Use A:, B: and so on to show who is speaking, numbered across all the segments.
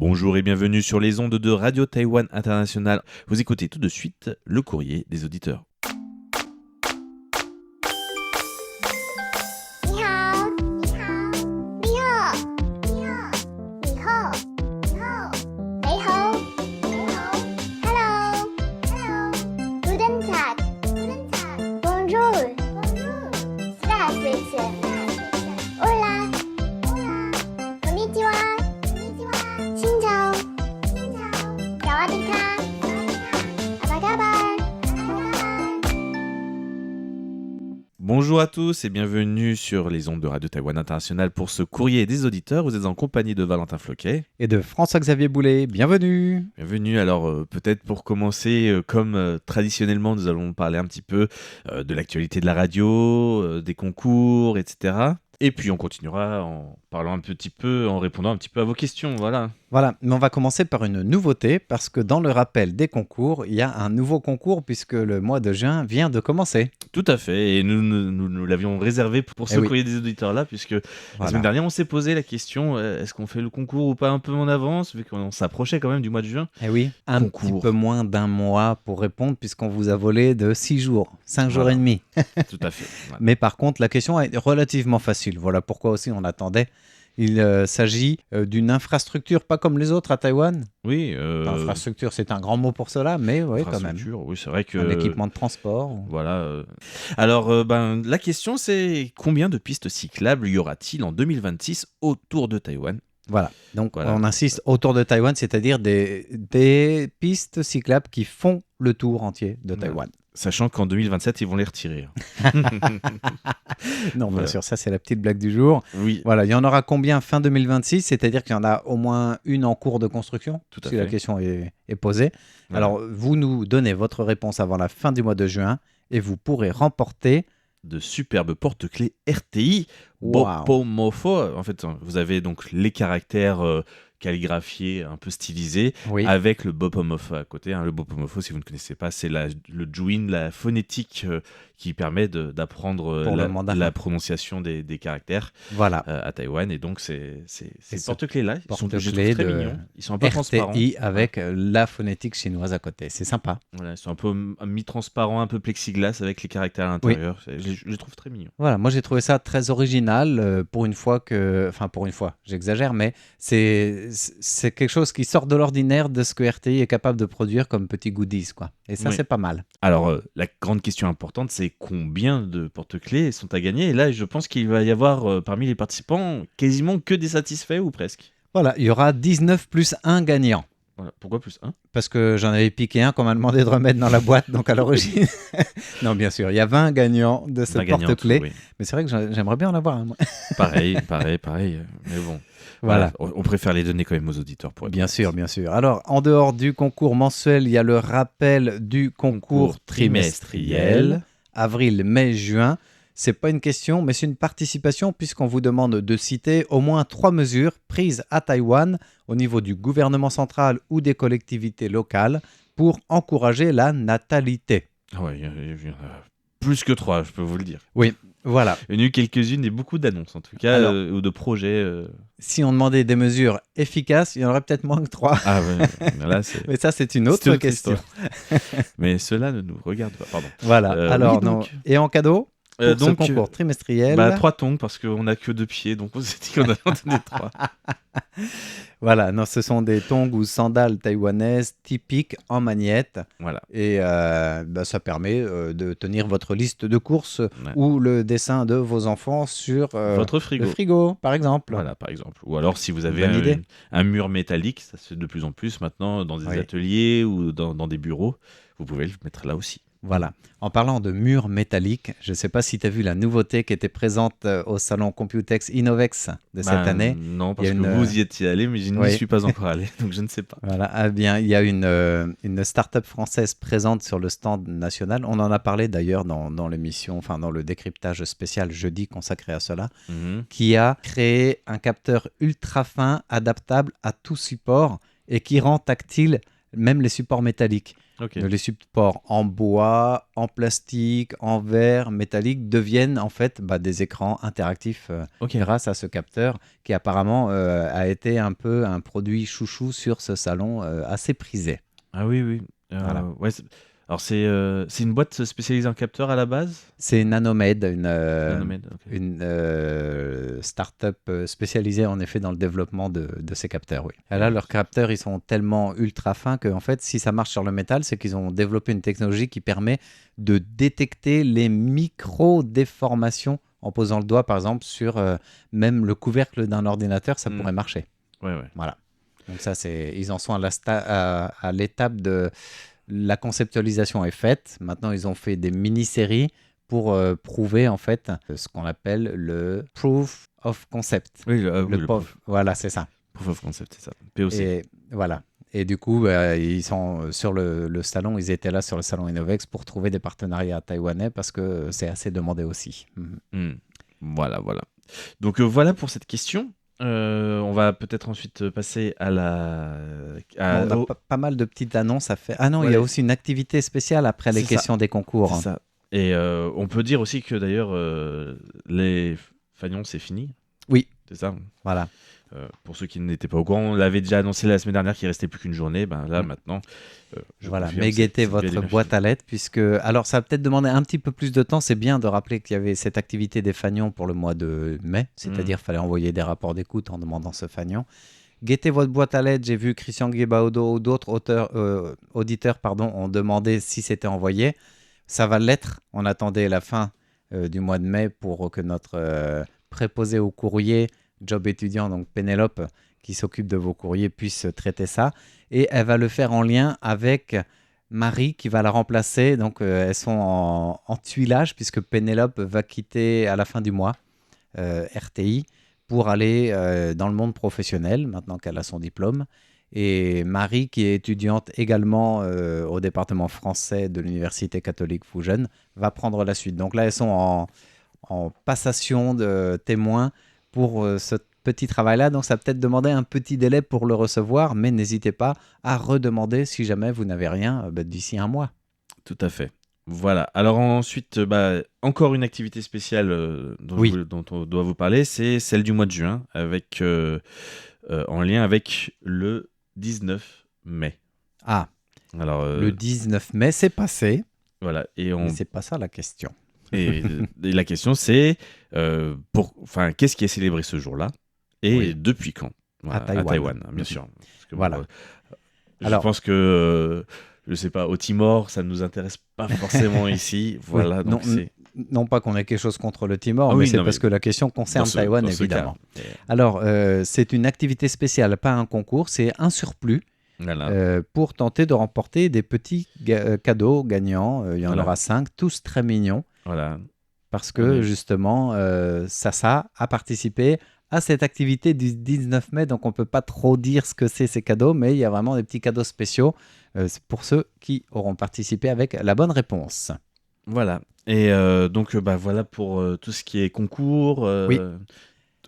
A: Bonjour et bienvenue sur les ondes de Radio Taïwan International. Vous écoutez tout de suite le courrier des auditeurs.
B: 你好，你好，你好，你好，你好，你好，你好，你好，Hello，Hello， Guten Tag，Guten
A: Bonjour à tous et bienvenue sur les ondes de Radio Taïwan International pour ce courrier des auditeurs. Vous êtes en compagnie de Valentin Floquet.
C: Et de François-Xavier Boulet, bienvenue.
A: Bienvenue, alors peut-être pour commencer, comme traditionnellement nous allons parler un petit peu de l'actualité de la radio, des concours, etc. Et puis on continuera en parlant un petit peu, en répondant un petit peu à vos questions, voilà.
C: Voilà, mais on va commencer par une nouveauté parce que dans le rappel des concours, il y a un nouveau concours puisque le mois de juin vient de commencer.
A: Tout à fait, et nous l'avions réservé pour ce
C: oui.
A: courrier des auditeurs-là, puisque la semaine dernière on s'est posé la question, est-ce qu'on fait le concours ou pas un peu en avance, vu qu'on s'approchait quand même du mois de juin.
C: Eh oui, un petit peu moins d'un mois pour répondre puisqu'on vous a volé de 6 jours, 5 jours et demi.
A: Tout à fait. Voilà.
C: Mais par contre, la question est relativement facile. Voilà pourquoi aussi on attendait. Il s'agit d'une infrastructure pas comme les autres à Taïwan.
A: Oui.
C: Infrastructure, c'est un grand mot pour cela, mais oui, quand même.
A: Oui, c'est vrai que...
C: Un équipement de transport.
A: Voilà. Alors, la question, c'est combien de pistes cyclables y aura-t-il en 2026 autour de Taïwan ?
C: Voilà, donc on insiste autour de Taïwan, c'est-à-dire des pistes cyclables qui font le tour entier de Taïwan.
A: Sachant qu'en 2027, ils vont les retirer.
C: Non, bien sûr, ça c'est la petite blague du jour.
A: Oui.
C: Voilà, il y en aura combien fin 2026 ? C'est-à-dire qu'il y en a au moins une en cours de construction,
A: Tout à
C: si
A: fait.
C: la question est posée.
A: Voilà.
C: Alors, vous nous donnez votre réponse avant la fin du mois de juin et vous pourrez remporter...
A: de superbes porte-clés RTI
C: Wow.
A: Bopomofo. En fait, vous avez donc les caractères calligraphiés, un peu stylisés,
C: Oui.
A: avec le Bopomofo à côté. Le Bopomofo, si vous ne connaissez pas, c'est le juin, la phonétique qui permet d'apprendre la prononciation des caractères
C: Voilà.
A: à Taïwan. Et donc, ces
C: ce
A: porte-clés-là, je trouve
C: porte-clés
A: très mignons. Ils sont un peu transparents.
C: RTI avec la phonétique chinoise à côté. C'est sympa.
A: Voilà, ils sont un peu mi-transparents, un peu plexiglas avec les caractères à l'intérieur. Je les trouve très mignons.
C: Voilà, moi j'ai trouvé ça très original pour une fois pour une fois, j'exagère, mais c'est quelque chose qui sort de l'ordinaire de ce que RTI est capable de produire comme petits goodies, quoi. Et ça,
A: Oui.
C: c'est pas mal.
A: Alors, la grande question importante, c'est combien de porte-clés sont à gagner ? Et là, je pense qu'il va y avoir parmi les participants quasiment que des satisfaits ou presque.
C: Voilà, il y aura 19 plus 1 gagnant.
A: Voilà. Pourquoi plus 1 ?
C: Parce que j'en avais piqué un qu'on m'a demandé de remettre dans la boîte, donc à l'origine. Non, bien sûr, il y a 20 gagnants de ce porte-clés.
A: Oui.
C: Mais c'est vrai que j'aimerais bien en avoir un, moi.
A: Pareil. Mais bon,
C: Voilà.
A: On préfère les donner quand même aux auditeurs. Pour être
C: Bien
A: honnête.
C: sûr, bien sûr. Alors, en dehors du concours mensuel, il y a le rappel du concours trimestriel, avril, mai, juin. C'est pas une question, mais c'est une participation puisqu'on vous demande de citer au moins 3 mesures prises à Taïwan au niveau du gouvernement central ou des collectivités locales pour encourager la natalité.
A: Ouais, il y en a plus que 3, je peux vous le dire.
C: Oui, voilà.
A: Il y en a eu quelques-unes et beaucoup d'annonces, en tout cas,
C: Alors,
A: ou de projets.
C: Si on demandait des mesures efficaces, il y en aurait peut-être moins que 3.
A: Ah ouais, là, c'est...
C: Mais ça, c'est une autre question.
A: Mais cela ne nous regarde pas, pardon.
C: Voilà. Alors,
A: oui, donc...
C: non. Et en cadeau pour ce concours trimestriel.
A: 3 tongs parce qu'on n'a que 2 pieds, donc on s'est dit qu'on allait en donner 3.
C: Voilà, non, ce sont des tongs ou sandales taïwanaises typiques en magnette.
A: Voilà.
C: Et ça permet de tenir votre liste de courses
A: Ouais.
C: ou le dessin de vos enfants sur
A: Votre frigo.
C: le frigo, par exemple.
A: Voilà, par exemple. Ou alors, si vous avez
C: Bonne idée.
A: un mur métallique, ça se fait de plus en plus maintenant dans des ateliers ou dans des bureaux, vous pouvez le mettre là aussi.
C: Voilà. En parlant de murs métalliques, je ne sais pas si tu as vu la nouveauté qui était présente au salon Computex Innovex de cette année.
A: Non, parce
C: Il y a
A: que vous y étiez allé, mais je n'y suis pas encore allé, donc je ne sais pas.
C: Voilà, eh bien, il y a une start-up française présente sur le stand national. On en a parlé d'ailleurs dans l'émission, enfin dans le décryptage spécial jeudi consacré à cela, qui a créé un capteur ultra fin, adaptable à tout support et qui rend tactile même les supports métalliques.
A: Ok.
C: Les supports en bois, en plastique, en verre, métallique deviennent en fait des écrans interactifs
A: Ok.
C: grâce à ce capteur qui apparemment a été un peu un produit chouchou sur ce salon assez prisé.
A: Ah oui, oui.
C: Voilà.
A: Ouais, alors, c'est une boîte spécialisée en capteurs à la base?
C: C'est Nanomed,
A: Nanomed, ok.
C: une start-up spécialisée en effet dans le développement de ces capteurs. Oui. Et là, leurs capteurs, ils sont tellement ultra fins que en fait, si ça marche sur le métal, c'est qu'ils ont développé une technologie qui permet de détecter les micro-déformations en posant le doigt, par exemple, sur même le couvercle d'un ordinateur, ça pourrait marcher.
A: Ouais, ouais.
C: Voilà. Donc ça, ils en sont à l'étape de la conceptualisation est faite. Maintenant, ils ont fait des mini-séries pour prouver en fait ce qu'on appelle le proof of concept.
A: Oui, le
C: Voilà, c'est ça.
A: proof of concept, c'est ça. POC.
C: Et voilà. Et du coup, ils sont sur le salon. Ils étaient là sur le salon Innovex pour trouver des partenariats taïwanais parce que c'est assez demandé aussi.
A: Voilà, voilà. Donc voilà pour cette question. On va peut-être ensuite passer à la.
C: On a pas mal de petites annonces à faire. Ah non, il y a aussi une activité spéciale après les questions des concours.
A: C'est ça. Et on peut dire aussi que d'ailleurs, les fanions, c'est fini.
C: Oui.
A: C'est ça.
C: Voilà.
A: Pour ceux qui n'étaient pas au courant, on l'avait déjà annoncé la semaine dernière qu'il restait plus qu'une journée. Ben là, maintenant,
C: voilà, mais guettez votre boîte à lettres, puisque... Alors, ça va peut-être demander un petit peu plus de temps. C'est bien de rappeler qu'il y avait cette activité des fanions pour le mois de mai, c'est-à-dire qu'il fallait envoyer des rapports d'écoute en demandant ce fanion. Guettez votre boîte à lettres. J'ai vu Christian Guébaodo ou d'autres auditeurs ont demandé si c'était envoyé. Ça va l'être. On attendait la fin du mois de mai pour que notre préposé au courrier, job étudiant, donc Pénélope, qui s'occupe de vos courriers, puisse traiter ça. Et elle va le faire en lien avec Marie, qui va la remplacer. Donc, elles sont en tuilage, puisque Pénélope va quitter à la fin du mois RTI pour aller dans le monde professionnel, maintenant qu'elle a son diplôme. Et Marie, qui est étudiante également au département français de l'Université catholique Fougen, va prendre la suite. Donc là, elles sont en passation de témoins pour ce petit travail-là. Donc ça va peut-être demander un petit délai pour le recevoir, mais n'hésitez pas à redemander si jamais vous n'avez rien d'ici un mois.
A: Tout à fait. Voilà. Alors ensuite, encore une activité spéciale dont on doit vous parler, c'est celle du mois de juin, avec, en lien avec le 19 mai.
C: Ah, alors, le 19 mai, c'est passé.
A: Voilà.
C: Mais c'est pas ça la question.
A: Et la question, c'est qu'est-ce qui est célébré ce jour-là et depuis quand? Voilà, à Taïwan, bien sûr. Parce que,
C: voilà.
A: Je pense que, je sais pas, au Timor, ça ne nous intéresse pas forcément ici. Voilà,
C: oui,
A: donc
C: non pas qu'on ait quelque chose contre le Timor, mais c'est parce que la question concerne Taïwan, évidemment. Alors, c'est une activité spéciale, pas un concours, c'est un surplus. Voilà. Pour tenter de remporter des petits cadeaux gagnants. Il y en aura 5, tous très mignons.
A: Voilà.
C: Parce que justement, Sasa a participé à cette activité du 19 mai, donc on ne peut pas trop dire ce que c'est ces cadeaux, mais il y a vraiment des petits cadeaux spéciaux pour ceux qui auront participé avec la bonne réponse.
A: Voilà. Et donc, voilà pour tout ce qui est concours.
C: Oui.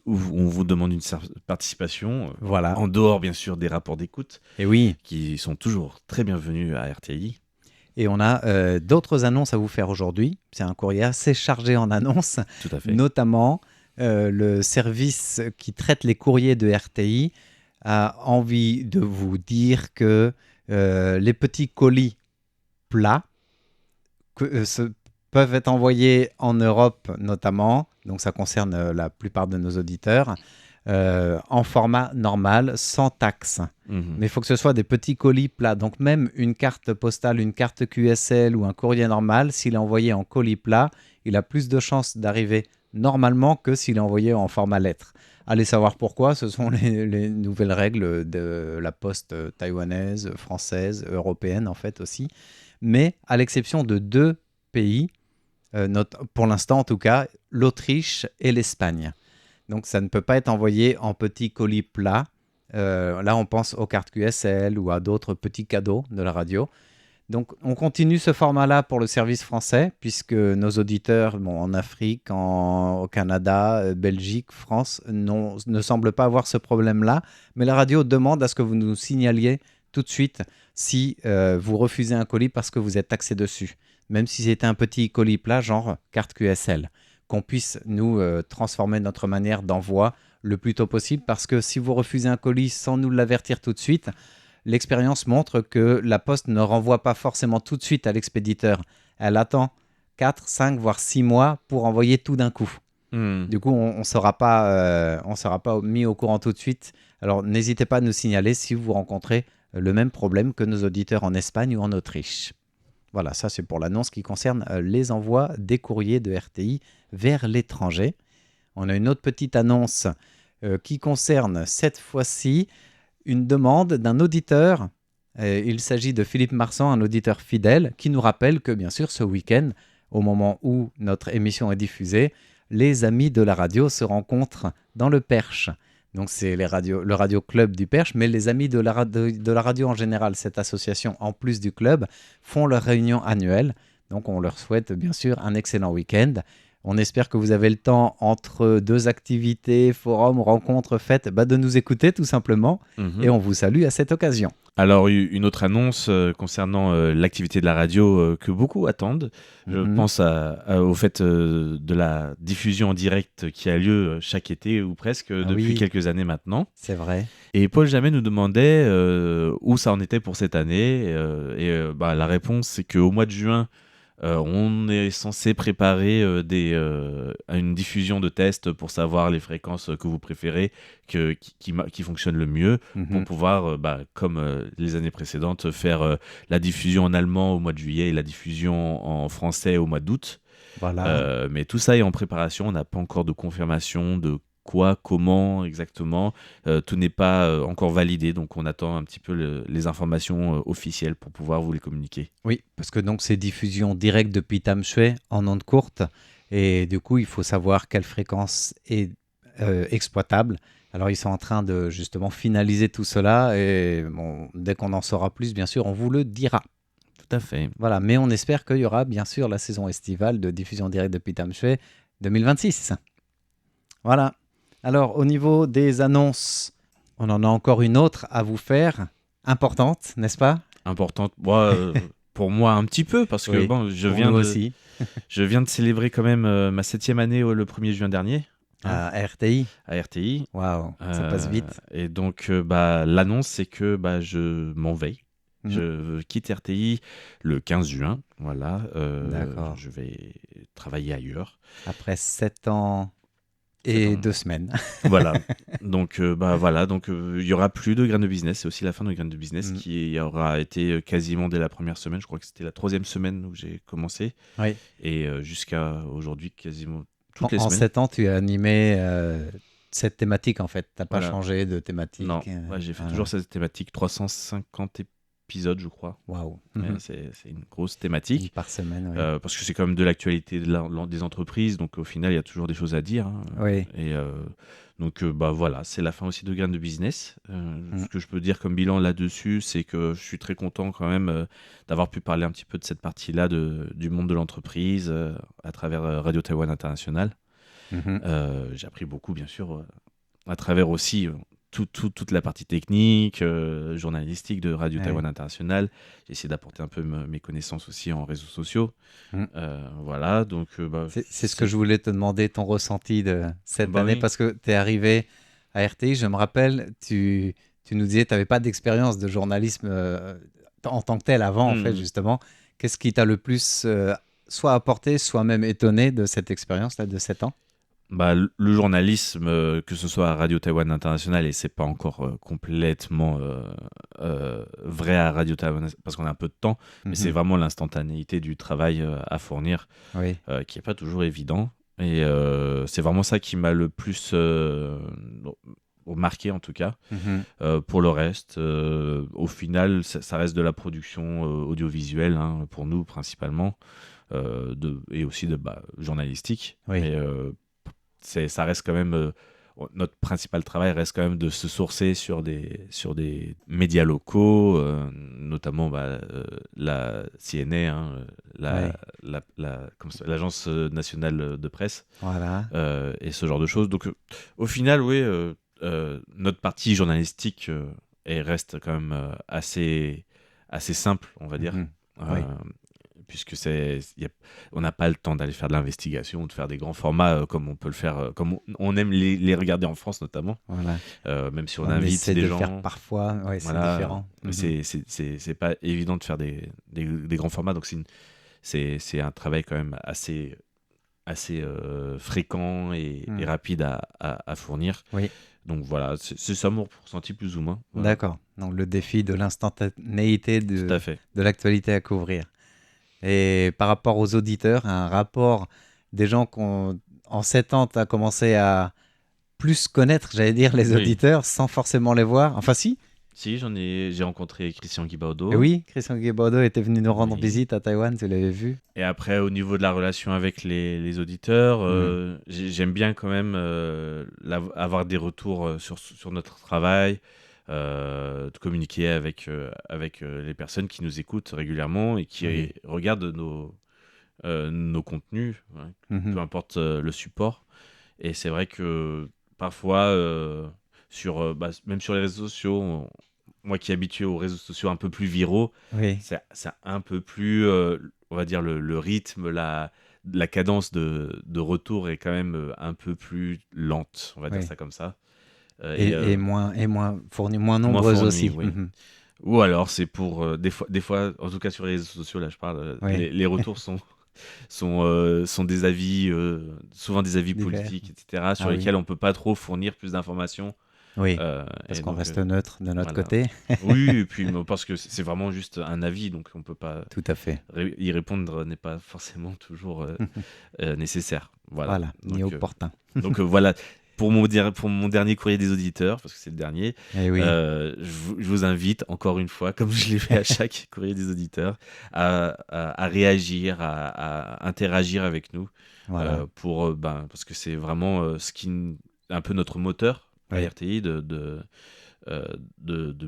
A: Où on vous demande une participation,
C: voilà.
A: En dehors bien sûr des rapports d'écoute,
C: et oui,
A: qui sont toujours très bienvenus à RTI.
C: Et on a d'autres annonces à vous faire aujourd'hui. C'est un courrier assez chargé en annonces,
A: tout à fait.
C: Notamment le service qui traite les courriers de RTI a envie de vous dire que les petits colis plats peuvent être envoyés en Europe notamment, donc ça concerne la plupart de nos auditeurs, en format normal, sans taxe. Mais il faut que ce soit des petits colis plats. Donc même une carte postale, une carte QSL ou un courrier normal, s'il est envoyé en colis plat, il a plus de chances d'arriver normalement que s'il est envoyé en format lettre. Allez savoir pourquoi, ce sont les nouvelles règles de la poste taïwanaise, française, européenne en fait aussi. Mais à l'exception de 2 pays, pour l'instant en tout cas, l'Autriche et l'Espagne. Donc ça ne peut pas être envoyé en petits colis plats. Là on pense aux cartes QSL ou à d'autres petits cadeaux de la radio. Donc on continue ce format-là pour le service français, puisque nos auditeurs en Afrique, au Canada, Belgique, France ne semblent pas avoir ce problème-là. Mais la radio demande à ce que vous nous signaliez tout de suite si vous refusez un colis parce que vous êtes taxé dessus. Même si c'était un petit colis plat, genre carte QSL. Qu'on puisse nous transformer notre manière d'envoi le plus tôt possible, parce que si vous refusez un colis sans nous l'avertir tout de suite, l'expérience montre que la poste ne renvoie pas forcément tout de suite à l'expéditeur. Elle attend 4, 5, voire 6 mois pour envoyer tout d'un coup. Du coup, on ne sera pas mis au courant tout de suite. Alors, n'hésitez pas à nous signaler si vous rencontrez le même problème que nos auditeurs en Espagne ou en Autriche. Voilà, ça c'est pour l'annonce qui concerne les envois des courriers de RTI vers l'étranger. On a une autre petite annonce qui concerne cette fois-ci une demande d'un auditeur. Il s'agit de Philippe Marsan, un auditeur fidèle, qui nous rappelle que bien sûr ce week-end, au moment où notre émission est diffusée, les amis de la radio se rencontrent dans le Perche. Donc c'est le Radio Club du Perche, mais les amis de la radio en général, cette association en plus du club, font leur réunion annuelle. Donc on leur souhaite bien sûr un excellent week-end. On espère que vous avez le temps entre deux activités, forums, rencontres, fêtes, de nous écouter tout simplement. Et on vous salue à cette occasion.
A: Alors, une autre annonce concernant l'activité de la radio que beaucoup attendent. Je pense au fait de la diffusion en direct qui a lieu chaque été ou presque depuis quelques années maintenant.
C: C'est vrai.
A: Et Paul Jamet nous demandait où ça en était pour cette année. La réponse, c'est qu'au mois de juin, on est censé préparer une diffusion de tests pour savoir les fréquences que vous préférez, qui fonctionnent le mieux, pour pouvoir, comme les années précédentes, faire la diffusion en allemand au mois de juillet et la diffusion en français au mois d'août.
C: Voilà.
A: Mais tout ça est en préparation, on n'a pas encore de confirmation de quoi, comment exactement, tout n'est pas encore validé, donc on attend un petit peu les informations officielles pour pouvoir vous les communiquer.
C: Oui, parce que donc c'est diffusion directe depuis Tamsui en ondes courtes, et du coup il faut savoir quelle fréquence est exploitable. Alors ils sont en train de justement finaliser tout cela, et dès qu'on en saura plus, bien sûr, on vous le dira.
A: Tout à fait.
C: Voilà, mais on espère qu'il y aura bien sûr la saison estivale de diffusion directe depuis Tamsui 2026. Voilà. Alors, au niveau des annonces, on en a encore une autre à vous faire, importante, n'est-ce pas ?
A: Importante, pour moi un petit peu, parce que je viens de célébrer quand même ma 7e année le 1er juin dernier.
C: À RTI.
A: À RTI.
C: Waouh, ça passe vite.
A: Et donc, l'annonce, c'est que je m'en vais. Je quitte RTI le 15 juin. Voilà.
C: D'accord.
A: Je vais travailler ailleurs.
C: Après 7 ans... et 2 semaines.
A: Voilà. Donc, il y aura plus de Graines de Business. C'est aussi la fin de Graines de Business qui aura été quasiment dès la première semaine. Je crois que c'était la 3e semaine où j'ai commencé.
C: Oui.
A: Et jusqu'à aujourd'hui, quasiment toutes les semaines.
C: En 7 ans, tu as animé cette thématique, en fait. Tu n'as pas changé de thématique.
A: Non, j'ai fait toujours cette thématique. 350 épisodes, je crois.
C: Waouh.
A: C'est une grosse thématique.
C: Par semaine, oui.
A: Parce que c'est quand même de l'actualité des entreprises, donc au final, il y a toujours des choses à dire.
C: Oui.
A: Et donc, voilà, c'est la fin aussi de Graines de Business. Ce que je peux dire comme bilan là-dessus, c'est que je suis très content quand même d'avoir pu parler un petit peu de cette partie-là du monde de l'entreprise à travers Radio Taïwan International. J'ai appris beaucoup, bien sûr, à travers aussi... toute la partie technique, journalistique de Radio Taïwan International. J'ai essayé d'apporter un peu mes connaissances aussi en réseaux sociaux. Voilà, donc...
C: c'est ce que je voulais te demander, ton ressenti de cette année, parce que tu es arrivé à RTI, je me rappelle, tu nous disais que tu n'avais pas d'expérience de journalisme en tant que tel avant, en fait, justement. Qu'est-ce qui t'a le plus soit apporté, soit même étonné de cette expérience-là de 7 ans ?
A: Le journalisme, que ce soit à Radio Taïwan International, et c'est pas encore complètement vrai à Radio Taïwan parce qu'on a un peu de temps, mais c'est vraiment l'instantanéité du travail à fournir qui est pas toujours évident. Et c'est vraiment ça qui m'a le plus marqué en tout cas. Pour le reste, au final, ça reste de la production audiovisuelle pour nous principalement, et aussi journalistique. Ça reste quand même notre principal travail reste quand même de se sourcer sur des médias locaux, notamment la CNA, l'agence nationale de presse, et ce genre de choses. Donc au final, notre partie journalistique et reste quand même assez simple, on va dire.
C: Mhm.
A: Euh,
C: Oui.
A: Puisque on n'a pas le temps d'aller faire de l'investigation ou de faire des grands formats comme on peut le faire, comme on aime les regarder en France notamment,
C: Voilà.
A: même si on
C: On
A: invite
C: essaie
A: des
C: de
A: gens.
C: faire parfois, ouais, c'est
A: Voilà,
C: différent. Mhm.
A: c'est pas évident de faire des grands formats, donc c'est un travail quand même assez fréquent et
C: Mm.
A: rapide à fournir.
C: Oui.
A: Donc voilà, c'est ça mon ressenti plus ou moins. Voilà.
C: D'accord. Donc le défi de l'instantanéité
A: Tout à fait.
C: de l'actualité à couvrir. Et par rapport aux auditeurs, un rapport des gens qui ont, en 7 ans, tu as commencé à plus connaître, j'allais dire, les
A: Oui.
C: auditeurs sans forcément les voir. Enfin si.
A: Si, j'ai rencontré Christian Guibaudo.
C: Et oui, Christian Guibaudo était venu nous rendre
A: Oui.
C: visite à Taïwan, tu l'avais vu.
A: Et après, au niveau de la relation avec les auditeurs, j'aime bien quand même avoir des retours sur notre travail, de communiquer avec les personnes qui nous écoutent régulièrement et qui
C: Oui.
A: regardent nos contenus, hein,
C: Mhm.
A: peu importe le support. Et c'est vrai que parfois, même sur les réseaux sociaux, moi qui est habitué aux réseaux sociaux un peu plus viraux,
C: Oui.
A: c'est un peu plus, on va dire, le rythme, la cadence de retour est quand même un peu plus lente, on va dire
C: Oui.
A: ça comme ça.
C: Et moins fournie, moins
A: moins
C: nombreuse
A: fournie,
C: aussi.
A: oui.
C: Mhm.
A: Ou alors c'est pour des fois, en tout cas sur les réseaux sociaux, là je parle,
C: Oui.
A: les retours sont des avis, souvent des avis
C: Divers.
A: politiques, etc., sur
C: Ah oui.
A: lesquels on peut pas trop fournir plus d'informations.
C: Oui,
A: Euh,
C: parce
A: et
C: qu'on
A: donc,
C: reste neutre de notre
A: voilà.
C: côté.
A: Oui, et puis parce que c'est vraiment juste un avis, donc on peut pas
C: Tout à fait.
A: y répondre n'est pas forcément toujours nécessaire. Voilà.
C: Voilà, ni
A: Donc,
C: opportun.
A: voilà. Pour mon dernier courrier des auditeurs, parce que c'est le dernier,
C: Eh oui.
A: je vous invite encore une fois, comme je l'ai fait à chaque courrier des auditeurs, à réagir, à interagir avec nous,
C: Voilà.
A: parce que c'est vraiment un peu notre moteur à
C: Oui.
A: RTI de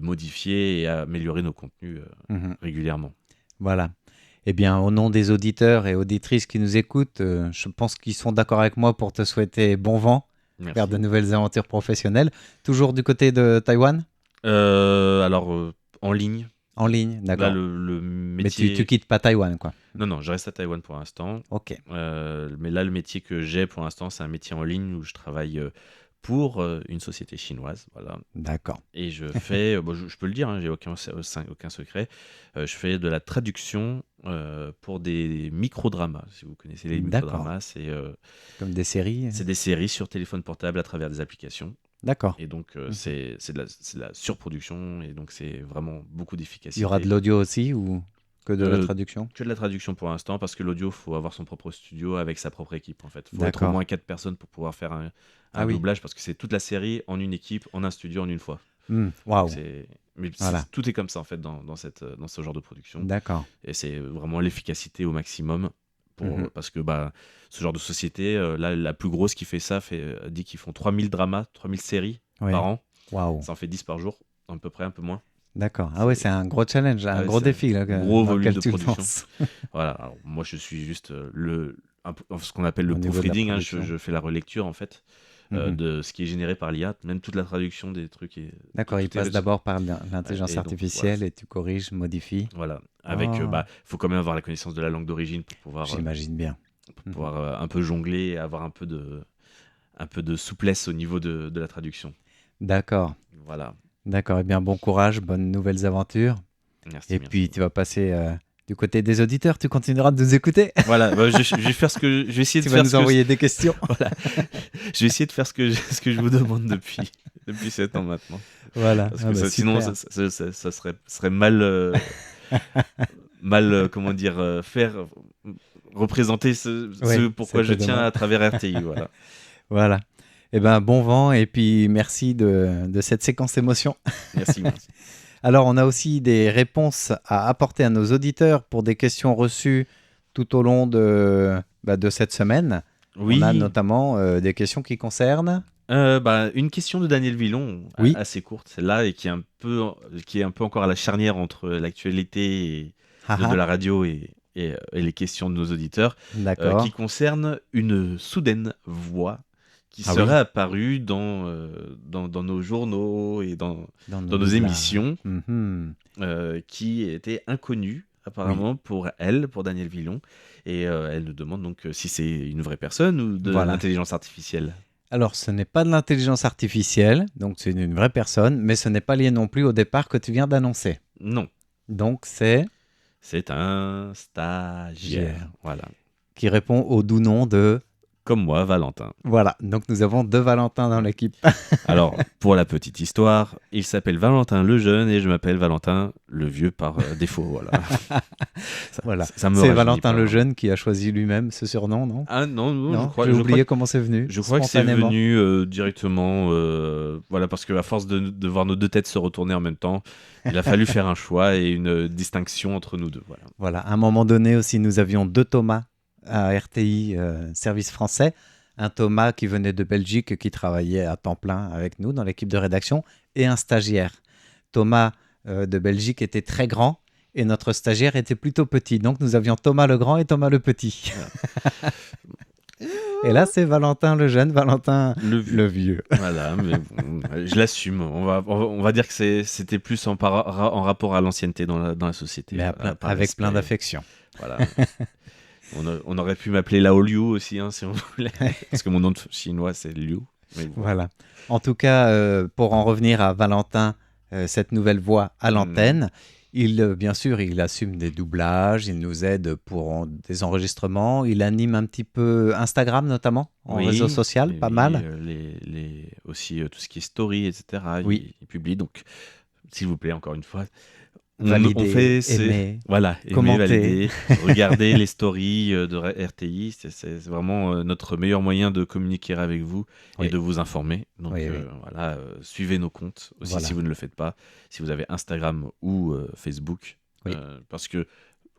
A: modifier et améliorer nos contenus
C: Mhm.
A: régulièrement.
C: Voilà. Eh bien, au nom des auditeurs et auditrices qui nous écoutent, je pense qu'ils sont d'accord avec moi pour te souhaiter bon vent
A: Merci.
C: vers de nouvelles aventures professionnelles. Toujours du côté de Taïwan,
A: Alors, en ligne,
C: en ligne,
A: là,
C: d'accord.
A: le
C: Mais
A: métier...
C: tu quittes pas Taïwan, quoi.
A: Non, je reste à Taïwan pour l'instant.
C: Ok.
A: Mais là, le métier que j'ai pour l'instant, c'est un métier en ligne où je travaille pour une société chinoise. Voilà.
C: D'accord.
A: Et je fais, je peux le dire, hein, j'ai aucun secret, je fais de la traduction pour des microdramas. Si vous connaissez les
C: D'accord.
A: microdramas,
C: Comme des séries.
A: c'est des séries sur téléphone portable à travers des applications.
C: D'accord.
A: Et donc, c'est de la surproduction, et donc c'est vraiment beaucoup d'efficacité.
C: Il y aura de l'audio aussi ou que de la traduction?
A: Que de la traduction pour l'instant, parce que l'audio, il faut avoir son propre studio avec sa propre équipe, en fait. Il faut être au
C: D'accord.
A: moins 4 personnes pour pouvoir faire un
C: Ah oui.
A: doublage, parce que c'est toute la série en une équipe, en un studio, en une fois.
C: Waouh.
A: Mais
C: Voilà.
A: tout est comme ça, en fait, dans ce genre de production.
C: D'accord.
A: Et c'est vraiment l'efficacité au maximum. Parce que ce genre de société, là, la plus grosse qui fait ça dit qu'ils font 3000 dramas, 3000 séries
C: Oui.
A: par an.
C: Waouh.
A: Ça en fait 10 par jour, à peu près, un peu moins.
C: D'accord. Ah ouais, c'est un gros challenge, un
A: ouais,
C: gros
A: c'est
C: défi. Là,
A: gros
C: dans
A: volume
C: lequel
A: de
C: tu te
A: production.
C: lances.
A: Voilà. Alors, moi, je suis juste ce qu'on appelle
C: Au
A: le
C: niveau de la
A: proofreading.
C: production.
A: Je fais la relecture, en fait, de ce qui est généré par l'IA, même toute la traduction des trucs.
C: D'accord, il
A: tout est
C: passe d'abord par l'intelligence
A: et donc,
C: artificielle
A: voilà.
C: et tu corriges, modifies.
A: Voilà. Avec,
C: Oh.
A: faut quand même avoir la connaissance de la langue d'origine pour pouvoir,
C: J'imagine bien.
A: un peu jongler et avoir un peu de souplesse au niveau de la traduction.
C: D'accord.
A: Voilà.
C: D'accord. Eh bien, bon courage, bonnes nouvelles aventures.
A: Merci.
C: Et puis, tu vas passer du côté des auditeurs. Tu continueras de nous écouter.
A: Voilà. Je vais faire je vais essayer
C: Tu
A: de
C: vas
A: faire
C: nous envoyer des questions.
A: Voilà. Je vais essayer de faire ce que je vous demande depuis 7 ans maintenant.
C: Voilà.
A: Parce
C: Ah
A: que
C: bah,
A: sinon,
C: super.
A: ça serait mal, comment dire, représenter ce
C: Oui,
A: pourquoi
C: c'était
A: je tiens
C: dommage.
A: à travers RTI. Voilà.
C: Voilà. Eh ben, bon vent et puis merci de cette séquence d'émotions.
A: Merci.
C: Alors, on a aussi des réponses à apporter à nos auditeurs pour des questions reçues tout au long de cette semaine.
A: Oui.
C: On a notamment des questions qui concernent...
A: Une question de Daniel Villon,
C: Oui.
A: assez courte, celle-là, et qui est un peu encore à la charnière entre l'actualité de la radio et les questions de nos auditeurs,
C: D'accord.
A: qui concerne une soudaine voix qui
C: Ah
A: serait
C: oui.
A: apparu dans nos journaux et dans nos
C: blagues.
A: émissions,
C: Mhm.
A: qui était inconnue apparemment pour elle, pour Danielle Villon. Et elle nous demande donc si c'est une vraie personne ou de
C: Voilà.
A: l'intelligence artificielle.
C: Alors, ce n'est pas de l'intelligence artificielle, donc c'est une vraie personne, mais ce n'est pas lié non plus au départ que tu viens d'annoncer.
A: Non,
C: Donc, c'est
A: c'est un stagiaire.
C: Stagiaire.
A: Voilà.
C: qui répond au doux nom de...
A: Comme moi, Valentin.
C: Voilà, donc nous avons 2 Valentins dans l'équipe.
A: Alors, pour la petite histoire, il s'appelle Valentin le jeune et je m'appelle Valentin le vieux par défaut. Voilà. Ça,
C: Voilà.
A: ça me
C: C'est
A: rajeunit
C: Valentin
A: pas.
C: le jeune qui a choisi lui-même ce surnom, non?
A: Ah non, non,
C: Non,
A: je crois,
C: j'ai
A: je
C: oublié
A: crois,
C: comment c'est venu.
A: je crois que c'est
C: spontanément.
A: venu directement. Voilà, parce qu'à force de voir nos 2 têtes se retourner en même temps, il a fallu faire un choix et une distinction entre nous 2. Voilà.
C: Voilà, à un moment donné aussi, nous avions 2 Thomas à RTI, service français. Un Thomas qui venait de Belgique, qui travaillait à temps plein avec nous dans l'équipe de rédaction, et un stagiaire. Thomas de Belgique était très grand et notre stagiaire était plutôt petit. Donc nous avions Thomas le grand et Thomas le petit. Et là, c'est Valentin le jeune, Valentin
A: Le vieux.
C: le vieux.
A: Voilà, mais bon, je l'assume. On va dire que c'était plus en rapport à l'ancienneté dans la société.
C: Mais
A: Voilà, par
C: avec plein
A: respect.
C: d'affection.
A: Voilà. On aurait pu m'appeler Lao Liu aussi, hein, si on voulait. Parce que mon nom de chinois, c'est Liu. Mais bon.
C: Voilà. En tout cas, pour en revenir à Valentin, cette nouvelle voix à l'antenne, bien sûr, il assume des doublages, il nous aide pour des enregistrements, il anime un petit peu Instagram notamment, en
A: Oui,
C: réseau social,
A: et
C: pas mal.
A: aussi tout ce qui est story, etc.
C: Oui.
A: Il publie. Donc, s'il vous plaît, encore une fois,
C: Valider, aimer,
A: voilà,
C: commenter.
A: valider, regarder les stories de RTI. C'est vraiment notre meilleur moyen de communiquer avec vous
C: Oui.
A: et de vous informer. Donc
C: Oui, oui.
A: voilà, suivez nos comptes aussi
C: Voilà.
A: si vous ne le faites pas. Si vous avez Instagram ou Facebook,
C: Oui.
A: parce que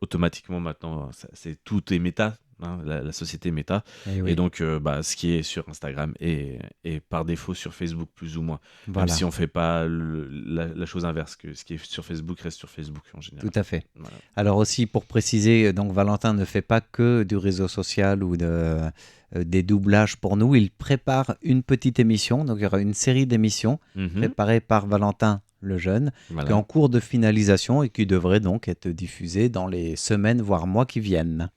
A: automatiquement maintenant, tout est méta. Hein, la société méta.
C: Et
A: Et donc, ce qui est sur Instagram est par défaut sur Facebook, plus ou moins.
C: voilà,
A: Même si on ne fait pas la chose inverse, que ce qui est sur Facebook reste sur Facebook en général.
C: tout à fait.
A: Voilà.
C: Alors aussi, pour préciser, donc Valentin ne fait pas que du réseau social ou des doublages pour nous, il prépare une petite émission, donc il y aura une série d'émissions
A: Mhm.
C: préparées par Valentin le jeune, qui est
A: Voilà.
C: en cours de finalisation et qui devrait donc être diffusée dans les semaines, voire mois qui viennent.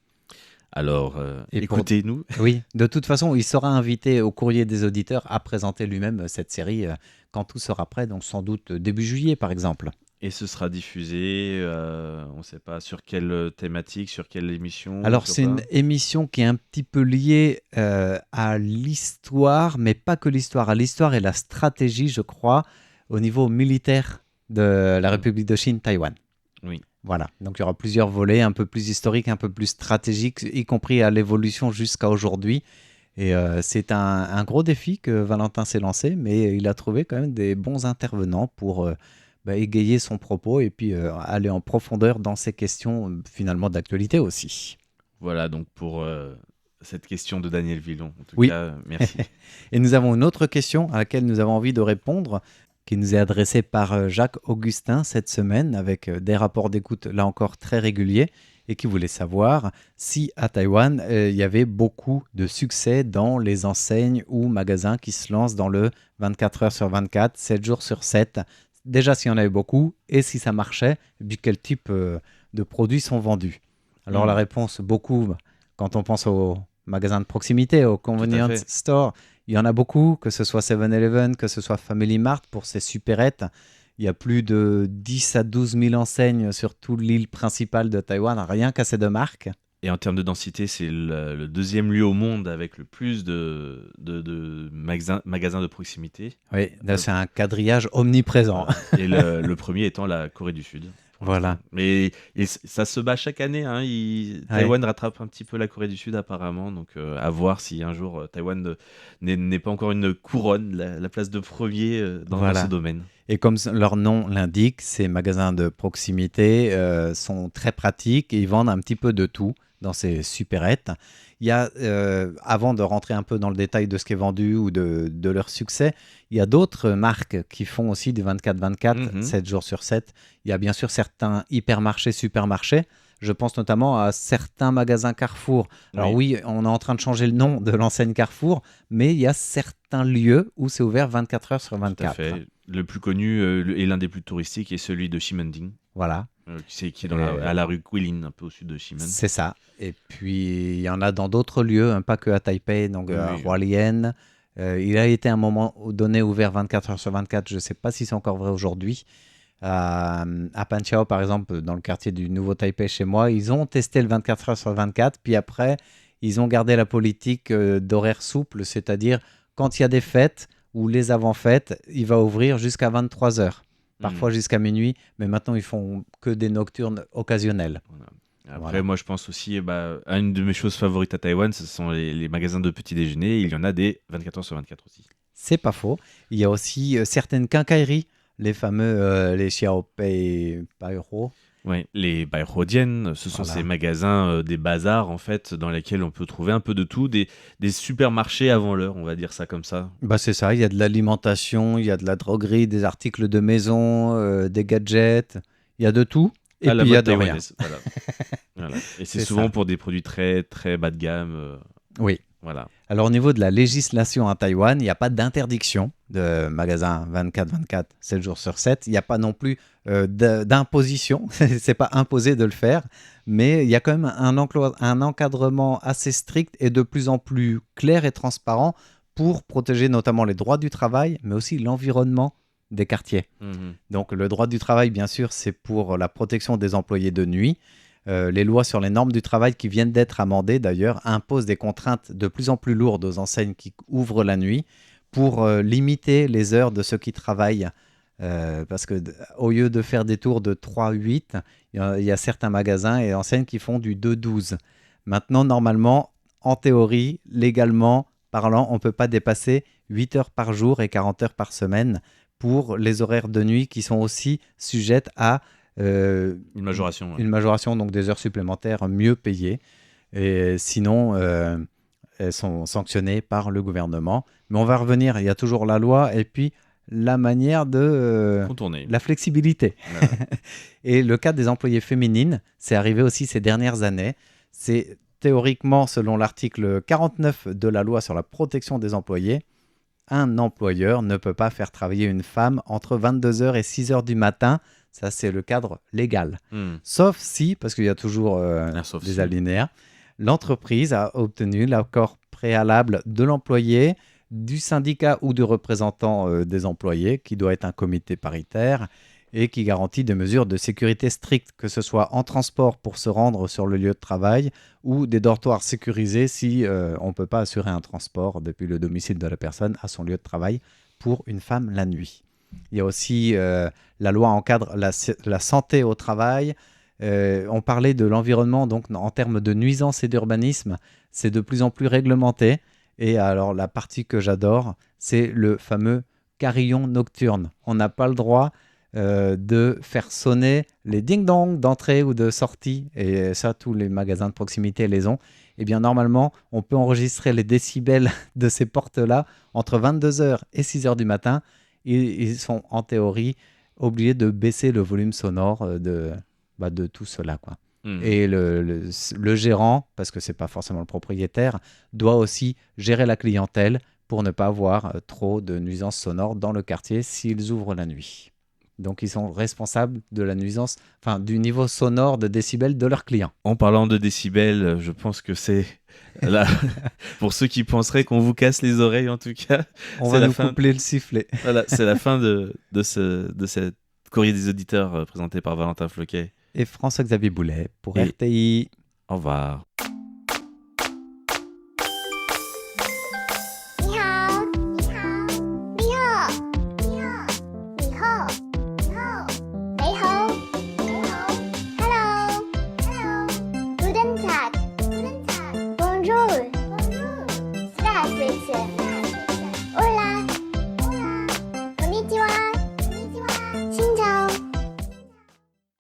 A: Alors,
C: Et pour-
A: écoutez-nous.
C: Oui, de toute façon, il sera invité au courrier des auditeurs à présenter lui-même cette série quand tout sera prêt, donc sans doute début juillet par exemple.
A: Et ce sera diffusé, on ne sait pas sur quelle thématique, sur quelle émission.
C: Alors
A: sur
C: c'est
A: quoi.
C: une émission qui est un petit peu liée à l'histoire, mais pas que l'histoire, à l'histoire et la stratégie, je crois, au niveau militaire de la République de Chine, Taïwan.
A: Oui.
C: Voilà, donc il y aura plusieurs volets, un peu plus historiques, un peu plus stratégiques, y compris à l'évolution jusqu'à aujourd'hui. Et c'est un gros défi que Valentin s'est lancé, mais il a trouvé quand même des bons intervenants pour égayer son propos et puis aller en profondeur dans ces questions finalement d'actualité aussi.
A: Voilà, donc pour cette question de Daniel Villon. En tout
C: Oui.
A: cas, merci.
C: Et nous avons une autre question à laquelle nous avons envie de répondre, qui nous est adressée par Jacques Augustin cette semaine, avec des rapports d'écoute là encore très réguliers, et qui voulait savoir si à Taïwan, il y avait beaucoup de succès dans les enseignes ou magasins qui se lancent dans le 24 heures sur 24, 7 jours sur 7. Déjà, s'il y en avait beaucoup, et si ça marchait, et puis quel type de produits sont vendus. Alors la réponse, beaucoup, quand on pense aux magasins de proximité, aux convenience
A: fait.
C: stores, il y en a beaucoup, que ce soit 7-Eleven, que ce soit Family Mart pour ces supérettes. Il y a plus de 10 à 12 000 enseignes sur toute l'île principale de Taïwan, rien qu'à ces 2 marques.
A: Et en termes de densité, c'est le deuxième lieu au monde avec le plus de magasins de proximité.
C: Oui, là, c'est un quadrillage omniprésent.
A: Et le premier étant la Corée du Sud.
C: Voilà.
A: Mais ça se bat chaque année. Hein. Taïwan rattrape un petit peu la Corée du Sud apparemment. Donc à voir si un jour Taïwan n'est pas encore une couronne, la place de premier dans ce domaine.
C: Et comme leur nom l'indique, ces magasins de proximité sont très pratiques et ils vendent un petit peu de tout dans ces supérettes. Il y a, avant de rentrer un peu dans le détail de ce qui est vendu ou de leur succès, il y a d'autres marques qui font aussi du 24-24, 7 jours sur 7. Il y a bien sûr certains hypermarchés, supermarchés. Je pense notamment à certains magasins Carrefour. Alors oui, on est en train de changer le nom de l'enseigne Carrefour, mais il y a certains lieux où c'est ouvert 24 heures sur
A: Tout à
C: 24.
A: fait. Le plus connu et l'un des plus touristiques est celui de Ximending,
C: Voilà,
A: qui est à la rue Guilin, un peu au sud de Ximen.
C: c'est ça. Et puis, il y en a dans d'autres lieux, hein, pas que à Taipei, donc à
A: Oui.
C: Hualien. Il a été à un moment donné ouvert 24 heures sur 24. Je ne sais pas si c'est encore vrai aujourd'hui. À Panqiao, par exemple, dans le quartier du Nouveau Taipei chez moi, ils ont testé le 24 heures sur 24. Puis après, ils ont gardé la politique d'horaire souple, c'est-à-dire quand il y a des fêtes ou les avant-fêtes, il va ouvrir jusqu'à 23 heures. Parfois jusqu'à minuit, mais maintenant ils font que des nocturnes occasionnels.
A: Voilà. Après,
C: Voilà.
A: moi, je pense aussi à une de mes choses favorites à Taïwan, ce sont les magasins de petit déjeuner. Il y en a des 24 heures sur 24 aussi.
C: C'est pas faux. Il y a aussi certaines quincailleries, les fameux les Xiaopei Pairo.
A: Ouais, les Bairodian, ce sont
C: Voilà.
A: ces magasins, des bazars en fait, dans lesquels on peut trouver un peu de tout, des supermarchés avant l'heure, on va dire ça comme ça.
C: Bah c'est ça, il y a de l'alimentation, il y a de la droguerie, des articles de maison, des gadgets, il y a de tout. Et
A: À la
C: puis il y a
A: mode
C: de rien.
A: taïwanaise, voilà. Voilà. Et c'est
C: C'est
A: souvent
C: ça.
A: pour des produits très très bas de gamme.
C: Oui.
A: Voilà.
C: Alors au niveau de la législation à Taïwan, il n'y a pas d'interdiction de magasins 24/24, 7 jours sur 7. Il n'y a pas non plus d'imposition, c'est pas imposé de le faire, mais il y a quand même un encadrement assez strict et de plus en plus clair et transparent pour protéger notamment les droits du travail, mais aussi l'environnement des quartiers.
A: Mhm.
C: Donc le droit du travail, bien sûr, c'est pour la protection des employés de nuit. Les lois sur les normes du travail qui viennent d'être amendées, d'ailleurs, imposent des contraintes de plus en plus lourdes aux enseignes qui ouvrent la nuit pour limiter les heures de ceux qui travaillent. Parce qu'au lieu de faire des tours de 3-8, il y a certains magasins et enseignes qui font du 2-12. Maintenant, normalement, en théorie, légalement parlant, on ne peut pas dépasser 8 heures par jour et 40 heures par semaine pour les horaires de nuit qui sont aussi sujettes à
A: Une majoration. Ouais.
C: une majoration, donc des heures supplémentaires mieux payées. Et sinon, elles sont sanctionnées par le gouvernement. Mais on va revenir, il y a toujours la loi et puis la manière de...
A: Contourner.
C: la flexibilité.
A: Voilà.
C: Et le cas des employées féminines, c'est arrivé aussi ces dernières années. C'est théoriquement, selon l'article 49 de la loi sur la protection des employés, un employeur ne peut pas faire travailler une femme entre 22h et 6h du matin. Ça, c'est le cadre légal. Sauf si, parce qu'il y a toujours
A: Sauf
C: des
A: si.
C: alinéas, l'entreprise a obtenu l'accord préalable de l'employé, du syndicat ou du représentant des employés, qui doit être un comité paritaire et qui garantit des mesures de sécurité strictes, que ce soit en transport pour se rendre sur le lieu de travail ou des dortoirs sécurisés si on ne peut pas assurer un transport depuis le domicile de la personne à son lieu de travail pour une femme la nuit. Il y a aussi la loi encadre la santé au travail. On parlait de l'environnement, donc en termes de nuisances et d'urbanisme, c'est de plus en plus réglementé. Et alors la partie que j'adore, c'est le fameux carillon nocturne. On n'a pas le droit de faire sonner les ding-dong d'entrée ou de sortie, et ça, tous les magasins de proximité les ont. Eh bien, normalement, on peut enregistrer les décibels de ces portes-là entre 22h et 6h du matin. Ils sont en théorie obligés de baisser le volume sonore de tout cela, quoi. Et le gérant, parce que c'est pas forcément le propriétaire, doit aussi gérer la clientèle pour ne pas avoir trop de nuisances sonores dans le quartier s'ils ouvrent la nuit. Donc, ils sont responsables de la nuisance, enfin, du niveau sonore de décibels de leurs clients.
A: En parlant de décibels, je pense que c'est là pour ceux qui penseraient qu'on vous casse les oreilles, en tout cas.
C: On
A: C'est
C: va
A: la
C: nous
A: fin.
C: coupler le sifflet.
A: Voilà, c'est la fin de cette courrier des auditeurs présenté par Valentin Floquet.
C: Et François-Xavier Boulet pour
A: Et-
C: RTI.
A: Au revoir.
B: 你好，你好，你好，你好，你好，你好，你好，你好，hello，hello，guten Tag，guten Tag，bonjour，bonjour，здравствуйте。